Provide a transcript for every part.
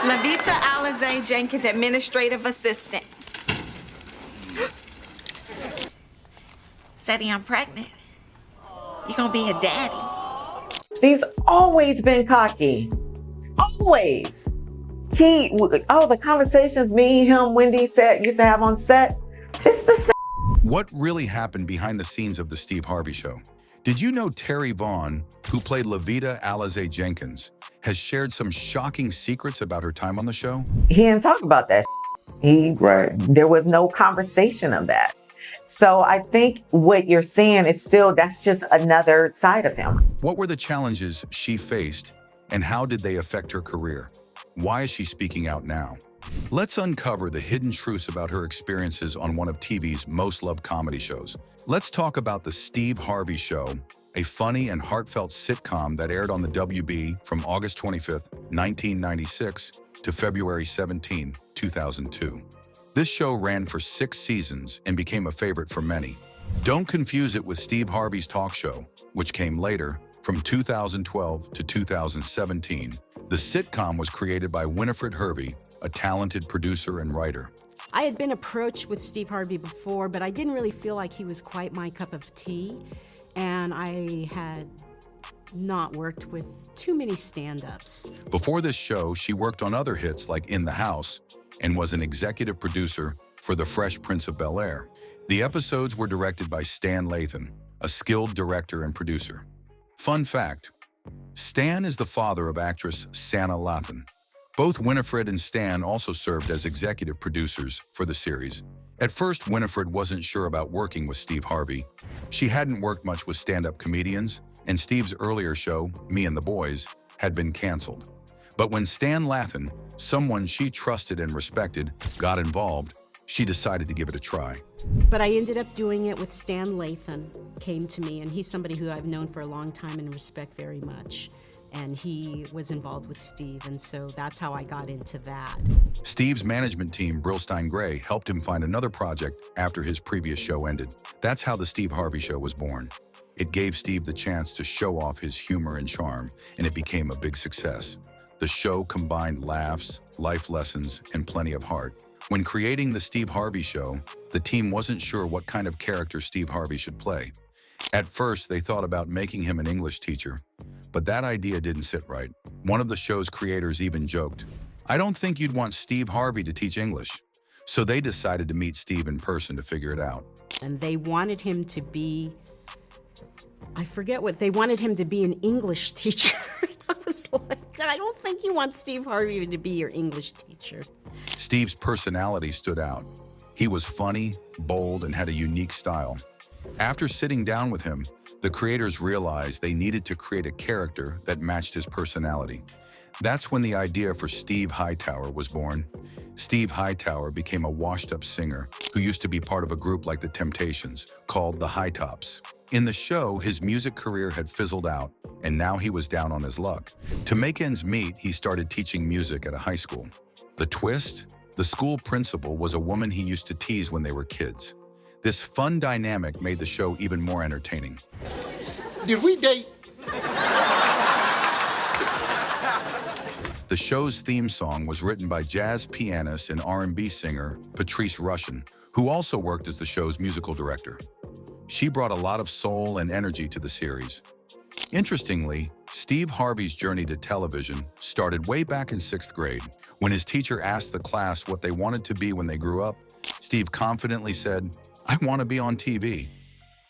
Levita Alize Jenkins, administrative assistant. Sadie, I'm pregnant. You gonna be a daddy. Steve's always been cocky. Always. The conversations me, him, Wendy used to have on set, it's the same. What really happened behind the scenes of the Steve Harvey Show? Did you know TERRI VAUGHN, who played Levita Alize Jenkins, has shared some shocking secrets about her time on the show? He didn't talk about that. There was no conversation of that. So I think what you're seeing is that's just another side of him. What were the challenges she faced, and how did they affect her career? Why is she speaking out now? Let's uncover the hidden truths about her experiences on one of TV's most loved comedy shows. Let's talk about the Steve Harvey Show, a funny and heartfelt sitcom that aired on the WB from August 25th, 1996 to February 17, 2002. This show ran for 6 seasons and became a favorite for many. Don't confuse it with Steve Harvey's talk show, which came later, from 2012 to 2017. The sitcom was created by Winifred Harvey, a talented producer and writer. I had been approached with Steve Harvey before, but I didn't really feel like he was quite my cup of tea. And I had not worked with too many stand-ups. Before this show, she worked on other hits like In the House and was an executive producer for The Fresh Prince of Bel-Air. The episodes were directed by Stan Lathan, a skilled director and producer. Fun fact, Stan is the father of actress Sanaa Lathan. Both Winifred and Stan also served as executive producers for the series. At first, Winifred wasn't sure about working with Steve Harvey. She hadn't worked much with stand-up comedians, and Steve's earlier show, Me and the Boys, had been canceled. But when Stan Lathan, someone she trusted and respected, got involved, she decided to give it a try. But I ended up doing it with Stan Lathan, came to me, and he's somebody who I've known for a long time and respect very much. And he was involved with Steve, and so that's how I got into that. Steve's management team, Brillstein Gray, helped him find another project after his previous show ended. That's how the Steve Harvey Show was born. It gave Steve the chance to show off his humor and charm, and it became a big success. The show combined laughs, life lessons, and plenty of heart. When creating the Steve Harvey Show, the team wasn't sure what kind of character Steve Harvey should play. At first, they thought about making him an English teacher, but that idea didn't sit right. One of the show's creators even joked, "I don't think you'd want Steve Harvey to teach English." So they decided to meet Steve in person to figure it out. And they wanted him to be, they wanted him to be an English teacher. I was like, I don't think you want Steve Harvey to be your English teacher. Steve's personality stood out. He was funny, bold, and had a unique style. After sitting down with him, the creators realized they needed to create a character that matched his personality. That's when the idea for Steve Hightower was born. Steve Hightower became a washed-up singer who used to be part of a group like the Temptations, called the High Tops. In the show, his music career had fizzled out, and now he was down on his luck. To make ends meet, he started teaching music at a high school. The twist? The school principal was a woman he used to tease when they were kids. This fun dynamic made the show even more entertaining. Did we date? The show's theme song was written by jazz pianist and R&B singer Patrice Rushen, who also worked as the show's musical director. She brought a lot of soul and energy to the series. Interestingly, Steve Harvey's journey to television started way back in 6th grade. When his teacher asked the class what they wanted to be when they grew up, Steve confidently said, "I want to be on TV."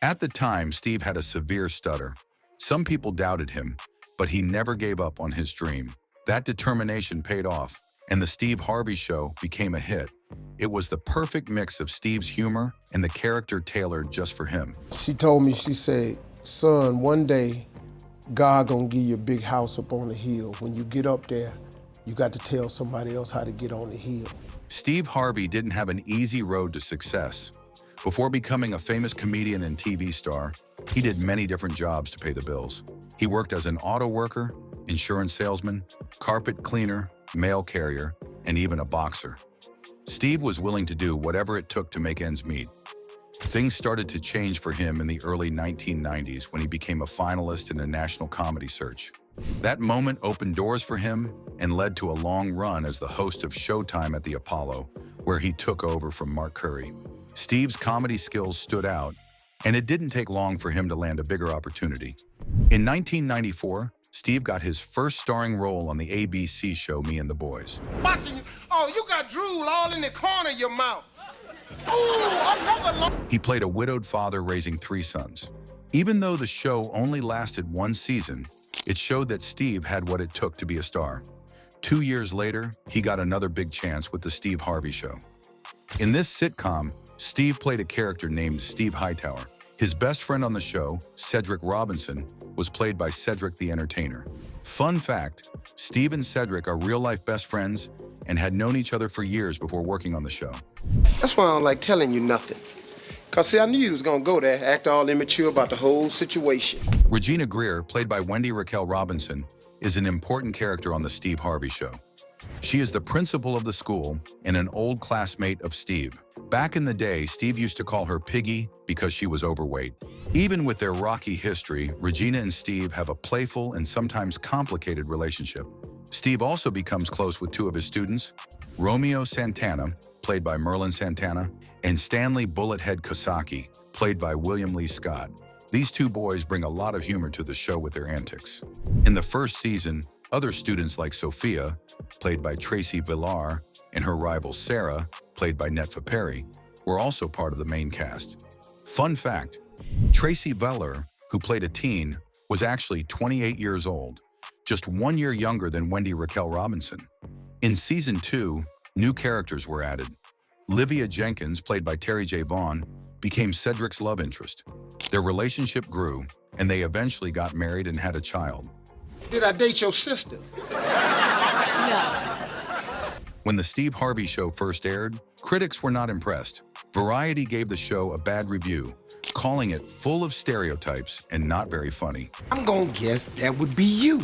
At the time, Steve had a severe stutter. Some people doubted him, but he never gave up on his dream. That determination paid off, and the Steve Harvey Show became a hit. It was the perfect mix of Steve's humor and the character tailored just for him. She told me, she said, "Son, one day, God gonna give you a big house up on the hill. When you get up there, you got to tell somebody else how to get on the hill." Steve Harvey didn't have an easy road to success. Before becoming a famous comedian and TV star, he did many different jobs to pay the bills. He worked as an auto worker, insurance salesman, carpet cleaner, mail carrier, and even a boxer. Steve was willing to do whatever it took to make ends meet. Things started to change for him in the early 1990s when he became a finalist in a national comedy search. That moment opened doors for him and led to a long run as the host of Showtime at the Apollo, where he took over from Mark Curry. Steve's comedy skills stood out, and it didn't take long for him to land a bigger opportunity. In 1994, Steve got his first starring role on the ABC show Me and the Boys. Watching you. Oh, you got drool all in the corner of your mouth. Ooh, He played a widowed father raising 3 sons. Even though the show only lasted 1 season, it showed that Steve had what it took to be a star. 2 years later, he got another big chance with the Steve Harvey Show. In this sitcom, Steve played a character named Steve Hightower. His best friend on the show, Cedric Robinson, was played by Cedric the Entertainer. Fun fact, Steve and Cedric are real-life best friends and had known each other for years before working on the show. That's why I don't like telling you nothing. Cause see, I knew you was gonna go there, act all immature about the whole situation. Regina Greer, played by Wendy Raquel Robinson, is an important character on the Steve Harvey Show. She is the principal of the school and an old classmate of Steve. Back in the day, Steve used to call her Piggy because she was overweight. Even with their rocky history, Regina and Steve have a playful and sometimes complicated relationship. Steve also becomes close with 2 of his students, Romeo Santana, played by Merlin Santana, and Stanley Bullethead Kosaki, played by William Lee Scott. These 2 boys bring a lot of humor to the show with their antics. In the first season, other students like Sophia, played by Tracy Villar, and her rival Sarah, played by Netfa Perry, were also part of the main cast. Fun fact, Tracy Villar, who played a teen, was actually 28 years old, just 1 year younger than Wendy Raquel Robinson. In season 2, new characters were added. Livia Jenkins, played by TERRI Vaughan, became Cedric's love interest. Their relationship grew, and they eventually got married and had a child. Did I date your sister? When the Steve Harvey Show first aired, critics were not impressed. Variety gave the show a bad review, calling it full of stereotypes and not very funny. I'm gonna guess that would be you.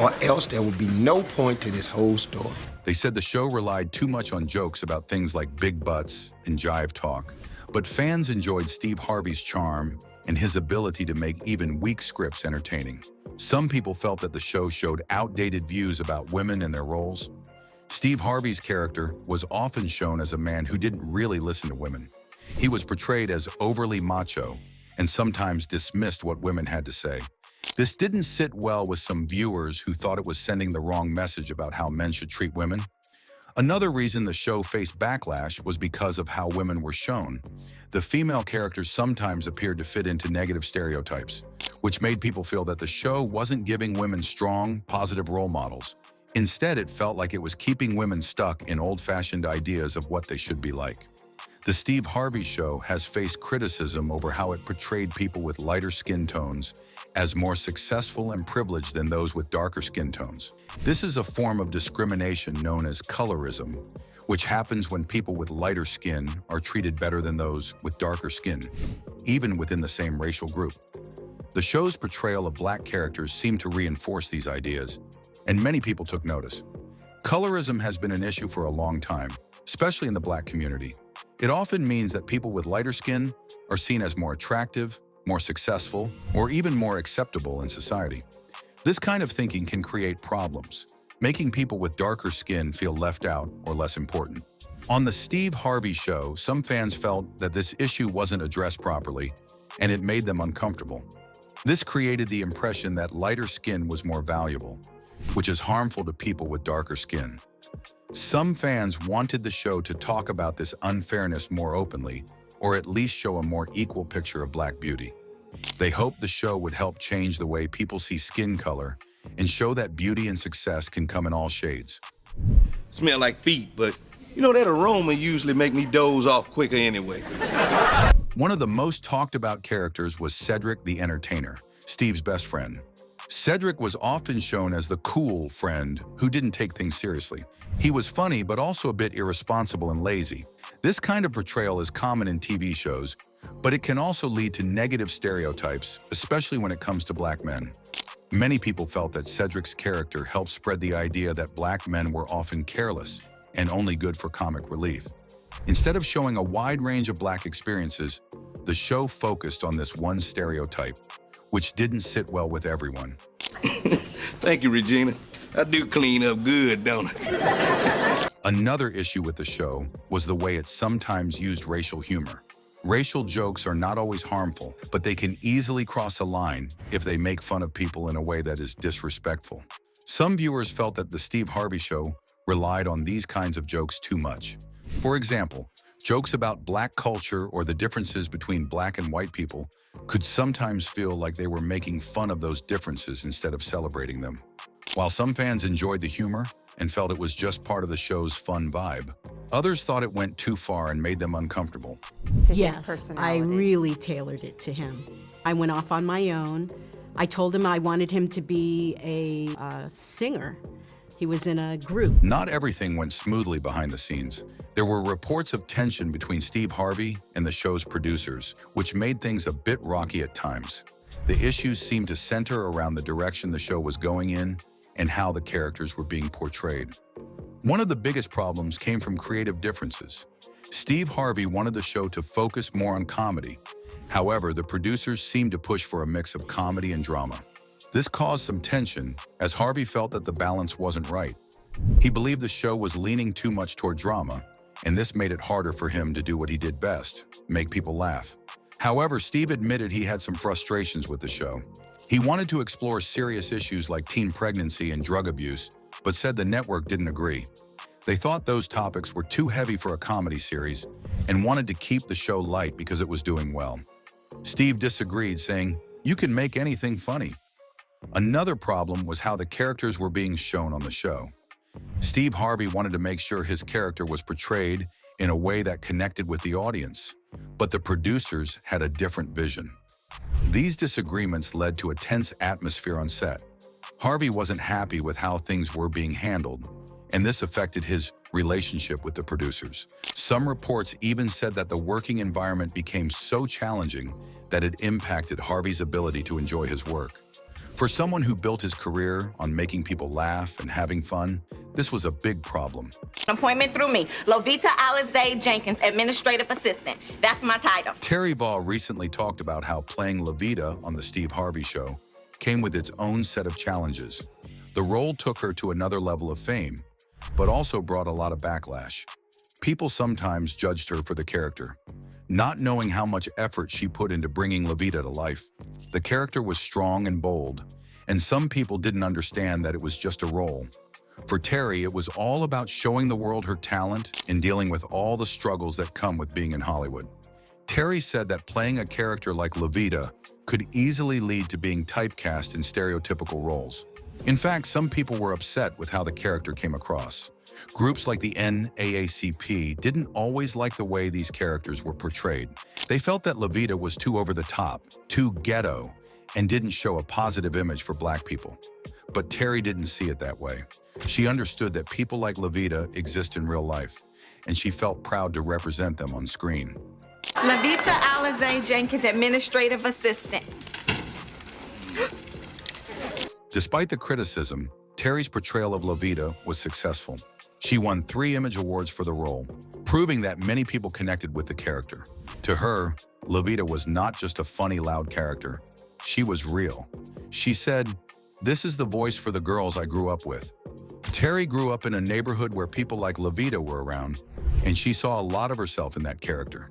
Or else there would be no point to this whole story. They said the show relied too much on jokes about things like big butts and jive talk, but fans enjoyed Steve Harvey's charm and his ability to make even weak scripts entertaining. Some people felt that the show showed outdated views about women and their roles. Steve Harvey's character was often shown as a man who didn't really listen to women. He was portrayed as overly macho and sometimes dismissed what women had to say. This didn't sit well with some viewers who thought it was sending the wrong message about how men should treat women. Another reason the show faced backlash was because of how women were shown. The female characters sometimes appeared to fit into negative stereotypes, which made people feel that the show wasn't giving women strong, positive role models. Instead, it felt like it was keeping women stuck in old-fashioned ideas of what they should be like. The Steve Harvey Show has faced criticism over how it portrayed people with lighter skin tones as more successful and privileged than those with darker skin tones. This is a form of discrimination known as colorism, which happens when people with lighter skin are treated better than those with darker skin, even within the same racial group. The show's portrayal of black characters seemed to reinforce these ideas, and many people took notice. Colorism has been an issue for a long time, especially in the black community. It often means that people with lighter skin are seen as more attractive, more successful, or even more acceptable in society. This kind of thinking can create problems, making people with darker skin feel left out or less important. On the Steve Harvey Show, some fans felt that this issue wasn't addressed properly, and it made them uncomfortable. This created the impression that lighter skin was more valuable, which is harmful to people with darker skin. Some fans wanted the show to talk about this unfairness more openly, or at least show a more equal picture of black beauty. They hoped the show would help change the way people see skin color and show that beauty and success can come in all shades. Smell like feet, but you know that aroma usually make me doze off quicker anyway. One of the most talked about characters was Cedric the Entertainer, Steve's best friend. Cedric was often shown as the cool friend who didn't take things seriously. He was funny, but also a bit irresponsible and lazy. This kind of portrayal is common in TV shows, but it can also lead to negative stereotypes, especially when it comes to black men. Many people felt that Cedric's character helped spread the idea that black men were often careless and only good for comic relief. Instead of showing a wide range of black experiences, the show focused on this one stereotype, which didn't sit well with everyone. Thank you, Regina. I do clean up good, don't I? Another issue with the show was the way it sometimes used racial humor. Racial jokes are not always harmful, but they can easily cross a line if they make fun of people in a way that is disrespectful. Some viewers felt that the Steve Harvey Show relied on these kinds of jokes too much. For example, jokes about black culture or the differences between black and white people could sometimes feel like they were making fun of those differences instead of celebrating them. While some fans enjoyed the humor and felt it was just part of the show's fun vibe, others thought it went too far and made them uncomfortable. Yes, I really tailored it to him. I went off on my own. I told him I wanted him to be a singer. He was in a group. Not everything went smoothly behind the scenes. There were reports of tension between Steve Harvey and the show's producers, which made things a bit rocky at times. The issues seemed to center around the direction the show was going in and how the characters were being portrayed. One of the biggest problems came from creative differences. Steve Harvey wanted the show to focus more on comedy. However, the producers seemed to push for a mix of comedy and drama. This caused some tension, as Harvey felt that the balance wasn't right. He believed the show was leaning too much toward drama, and this made it harder for him to do what he did best, make people laugh. However, Steve admitted he had some frustrations with the show. He wanted to explore serious issues like teen pregnancy and drug abuse, but said the network didn't agree. They thought those topics were too heavy for a comedy series and wanted to keep the show light because it was doing well. Steve disagreed, saying, "You can make anything funny." Another problem was how the characters were being shown on the show. Steve Harvey wanted to make sure his character was portrayed in a way that connected with the audience, but the producers had a different vision. These disagreements led to a tense atmosphere on set. Harvey wasn't happy with how things were being handled, and this affected his relationship with the producers. Some reports even said that the working environment became so challenging that it impacted Harvey's ability to enjoy his work. For someone who built his career on making people laugh and having fun, this was a big problem. Appointment through me. Lovita Alize Jenkins, administrative assistant. That's my title. TERRI VAUGHN recently talked about how playing Lovita on the Steve Harvey Show came with its own set of challenges. The role took her to another level of fame, but also brought a lot of backlash. People sometimes judged her for the character, not knowing how much effort she put into bringing Lovita to life. The character was strong and bold, and some people didn't understand that it was just a role. For TERRI, it was all about showing the world her talent and dealing with all the struggles that come with being in Hollywood. TERRI said that playing a character like Lovita could easily lead to being typecast in stereotypical roles. In fact, some people were upset with how the character came across. Groups like the NAACP didn't always like the way these characters were portrayed. They felt that Lovita was too over the top, too ghetto, and didn't show a positive image for black people. But TERRI didn't see it that way. She understood that people like Lovita exist in real life, and she felt proud to represent them on screen. Lovita Alize Jenkins, administrative assistant. Despite the criticism, TERRI's portrayal of Lovita was successful. She won 3 Image Awards for the role, proving that many people connected with the character. To her, Lovita was not just a funny, loud character. She was real. She said, "This is the voice for the girls I grew up with." TERRI grew up in a neighborhood where people like Lovita were around, and she saw a lot of herself in that character.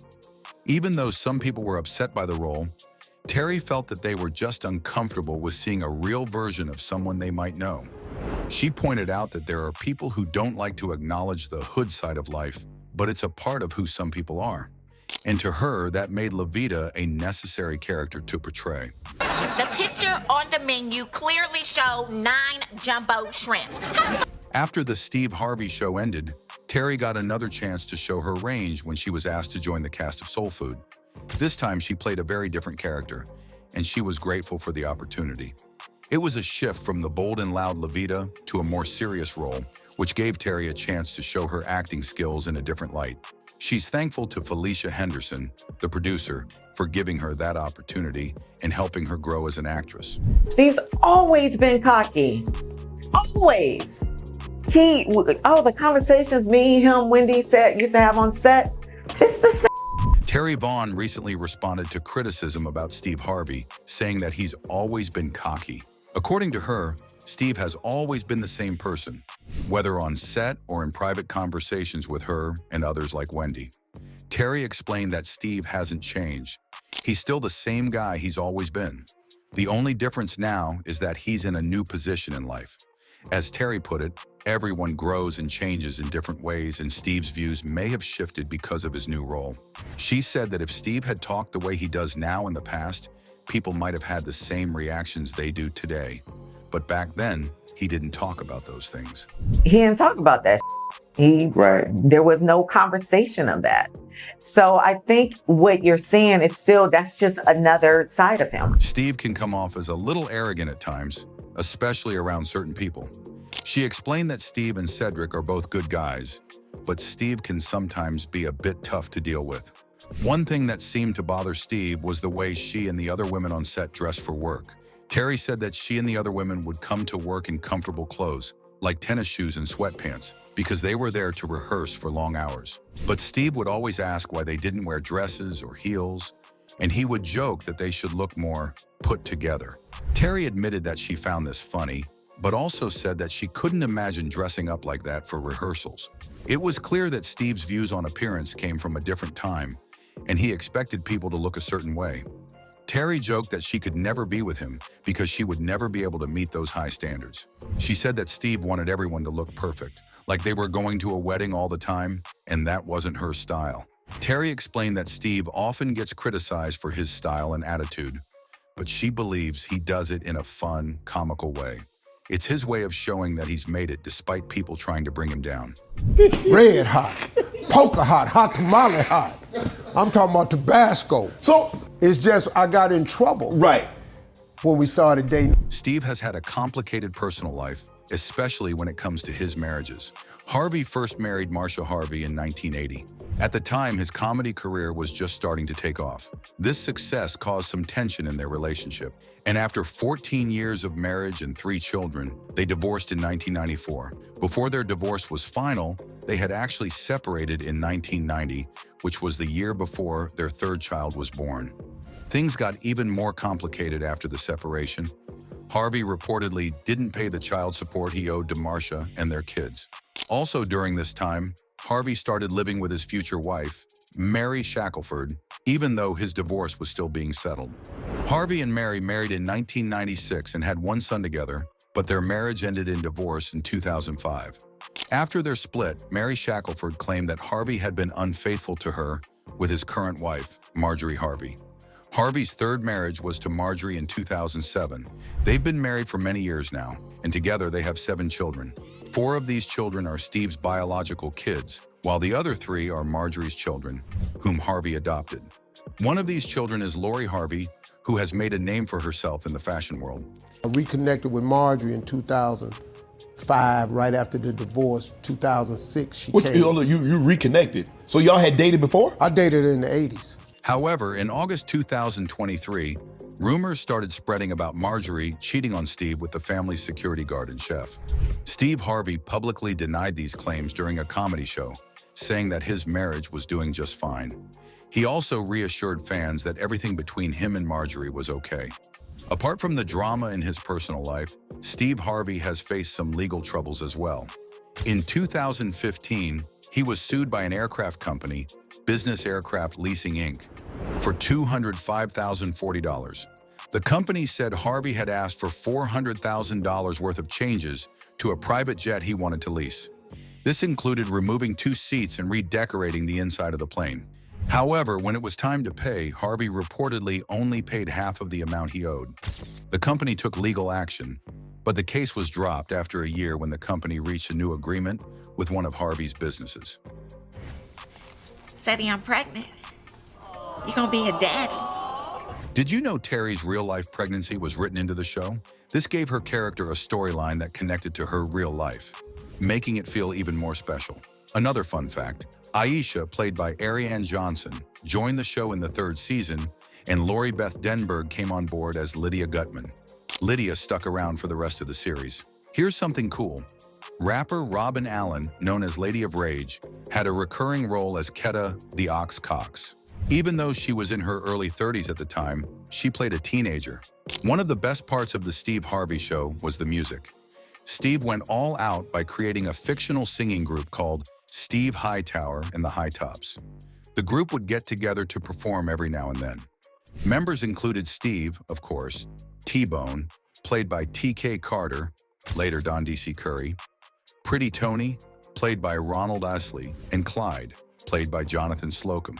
Even though some people were upset by the role, TERRI felt that they were just uncomfortable with seeing a real version of someone they might know. She pointed out that there are people who don't like to acknowledge the hood side of life, but it's a part of who some people are. And to her, that made Lovita a necessary character to portray. The picture on the menu clearly showed 9 jumbo shrimp. After the Steve Harvey Show ended, TERRI got another chance to show her range when she was asked to join the cast of Soul Food. This time, she played a very different character, and she was grateful for the opportunity. It was a shift from the bold and loud Lovita to a more serious role, which gave TERRI a chance to show her acting skills in a different light. She's thankful to Felicia Henderson, the producer, for giving her that opportunity and helping her grow as an actress. He's always been cocky. Always. The conversations me, him, Wendy used to have on set, it's the same. TERRI VAUGHN recently responded to criticism about Steve Harvey, saying that he's always been cocky. According to her, Steve has always been the same person, whether on set or in private conversations with her and others like Wendy. Terry explained that Steve hasn't changed. He's still the same guy he's always been. The only difference now is that he's in a new position in life. As Terry put it, everyone grows and changes in different ways, and Steve's views may have shifted because of his new role. She said that if Steve had talked the way he does now in the past, people might have had the same reactions they do today. But back then, he didn't talk about those things. He didn't talk about that. There was no conversation of that. So I think what you're saying is that's just another side of him. Steve can come off as a little arrogant at times, especially around certain people. She explained that Steve and Cedric are both good guys, but Steve can sometimes be a bit tough to deal with. One thing that seemed to bother Steve was the way she and the other women on set dressed for work. Terry said that she and the other women would come to work in comfortable clothes, like tennis shoes and sweatpants, because they were there to rehearse for long hours. But Steve would always ask why they didn't wear dresses or heels, and he would joke that they should look more put together. Terry admitted that she found this funny, but also said that she couldn't imagine dressing up like that for rehearsals. It was clear that Steve's views on appearance came from a different time, and he expected people to look a certain way. Terry joked that she could never be with him because she would never be able to meet those high standards. She said that Steve wanted everyone to look perfect, like they were going to a wedding all the time, and that wasn't her style. Terry explained that Steve often gets criticized for his style and attitude, but she believes he does it in a fun, comical way. It's his way of showing that he's made it despite people trying to bring him down. Red hot, poker hot, hot tamale hot. I'm talking about Tabasco. So it's just I got in trouble. Right. When we started dating. Steve has had a complicated personal life, especially when it comes to his marriages. Harvey first married Marcia Harvey in 1980. At the time, his comedy career was just starting to take off. This success caused some tension in their relationship, and after 14 years of marriage and 3 children, they divorced in 1994. Before their divorce was final, they had actually separated in 1990, which was the year before their 3rd child was born. Things got even more complicated after the separation. Harvey reportedly didn't pay the child support he owed to Marcia and their kids. Also during this time, Harvey started living with his future wife, Mary Shackelford, even though his divorce was still being settled. Harvey and Mary married in 1996 and had 1 son together, but their marriage ended in divorce in 2005. After their split, Mary Shackelford claimed that Harvey had been unfaithful to her with his current wife, Marjorie Harvey. Harvey's 3rd marriage was to Marjorie in 2007. They've been married for many years now, and together they have 7 children. 4 of these children are Steve's biological kids, while the other 3 are Marjorie's children, whom Harvey adopted. One of these children is Lori Harvey, who has made a name for herself in the fashion world. I reconnected with Marjorie in 2005, right after the divorce. 2006, she came. You reconnected. So y'all had dated before? I dated her in the 80s. However, in August 2023, rumors started spreading about Marjorie cheating on Steve with the family's security guard and chef. Steve Harvey publicly denied these claims during a comedy show, saying that his marriage was doing just fine. He also reassured fans that everything between him and Marjorie was okay. Apart from the drama in his personal life, Steve Harvey has faced some legal troubles as well. In 2015, he was sued by an aircraft company, Business Aircraft Leasing Inc., for $205,040. The company said Harvey had asked for $400,000 worth of changes to a private jet he wanted to lease. This included removing 2 seats and redecorating the inside of the plane. However, when it was time to pay, Harvey reportedly only paid half of the amount he owed. The company took legal action, but the case was dropped after a year when the company reached a new agreement with one of Harvey's businesses. Sadie, I'm pregnant. You're gonna be a daddy. Did you know Terry's real-life pregnancy was written into the show? This gave her character a storyline that connected to her real life, making it feel even more special. Another fun fact, Aisha, played by Ariane Johnson, joined the show in the 3rd season, and Lori Beth Denberg came on board as Lydia Gutman. Lydia stuck around for the rest of the series. Here's something cool. Rapper Robin Allen, known as Lady of Rage, had a recurring role as Ketta the Ox Cox. Even though she was in her early 30s at the time, she played a teenager. One of the best parts of the Steve Harvey Show was the music. Steve went all out by creating a fictional singing group called Steve Hightower and the High Tops. The group would get together to perform every now and then. Members included Steve, of course, T-Bone, played by T.K. Carter, later Don D.C. Curry, Pretty Tony, played by Ronald Astley, and Clyde, played by Jonathan Slocum.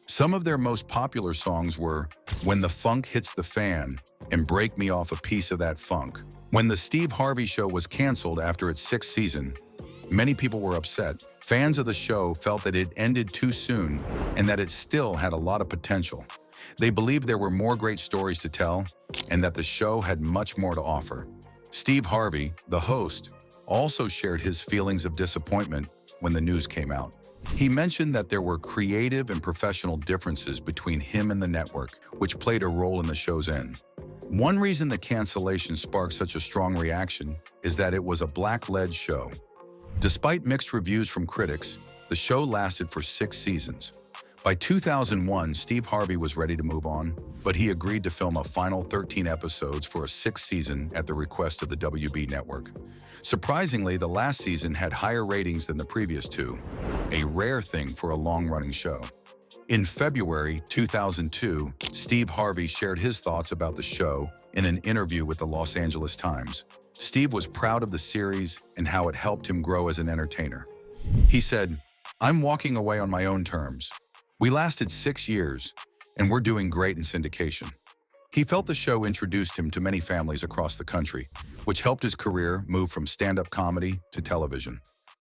Some of their most popular songs were When the Funk Hits the Fan and Break Me Off a Piece of That Funk. When the Steve Harvey Show was canceled after its 6th season, many people were upset. Fans of the show felt that it ended too soon and that it still had a lot of potential. They believed there were more great stories to tell and that the show had much more to offer. Steve Harvey, the host, also shared his feelings of disappointment when the news came out. He mentioned that there were creative and professional differences between him and the network, which played a role in the show's end. One reason the cancellation sparked such a strong reaction is that it was a black-led show. Despite mixed reviews from critics, the show lasted for 6 seasons. By 2001, Steve Harvey was ready to move on, but he agreed to film a final 13 episodes for a 6th season at the request of the WB network. Surprisingly, the last season had higher ratings than the previous 2, a rare thing for a long-running show. In February 2002, Steve Harvey shared his thoughts about the show in an interview with the Los Angeles Times. Steve was proud of the series and how it helped him grow as an entertainer. He said, "I'm walking away on my own terms. We lasted 6 years, and we're doing great in syndication." He felt the show introduced him to many families across the country, which helped his career move from stand-up comedy to television.